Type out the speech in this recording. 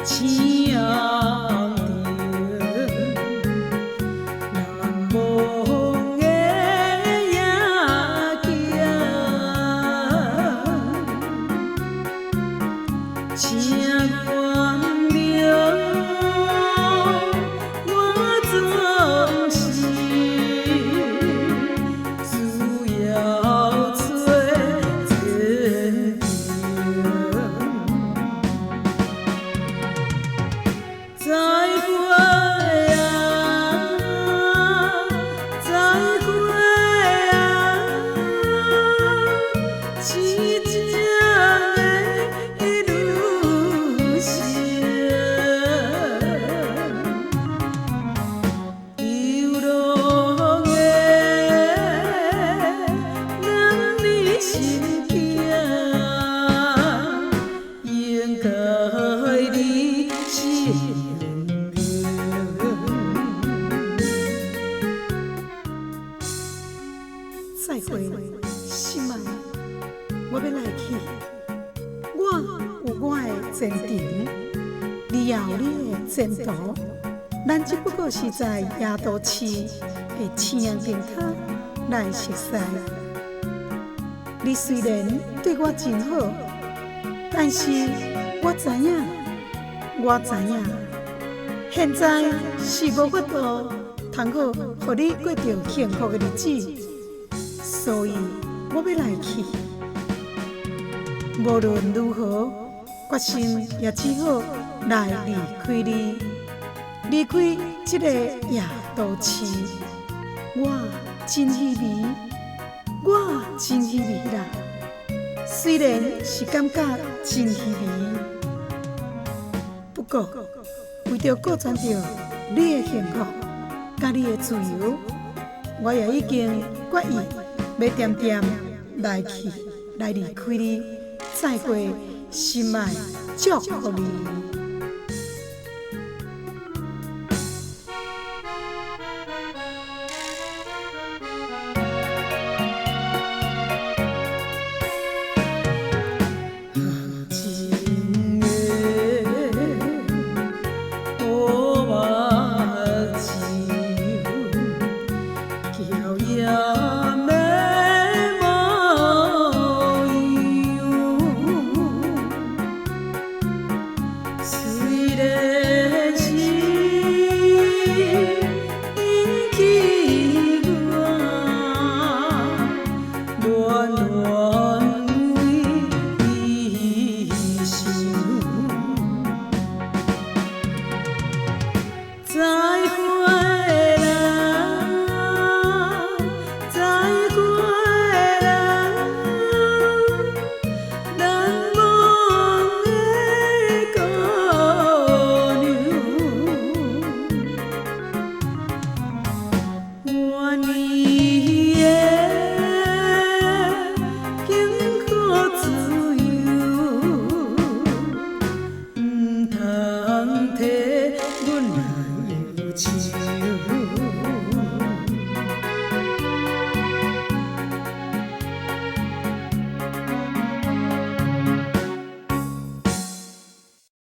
青着，难忘的夜景，请原谅我总是需要找前程。再会啊，再会啊，痴情的一路上，流浪的咱你心境，应该你是。再会，心爱，我要来去。我有我的前程，你也有你的前途。咱只不过是在夜都市的青阳灯塔来熟悉。你虽然对我真好，但是我知影，现在是无法度通好，互你过着幸福的日子。所以我要来去，无论如何，决心也只好来离开你，离开这个夜都市。我真稀微，啦。虽然是感觉真稀微，不过为着顾全着你的幸福，甲你的自由，我也已经决意。要点点来去，来离开你，再会，心爱祝福你。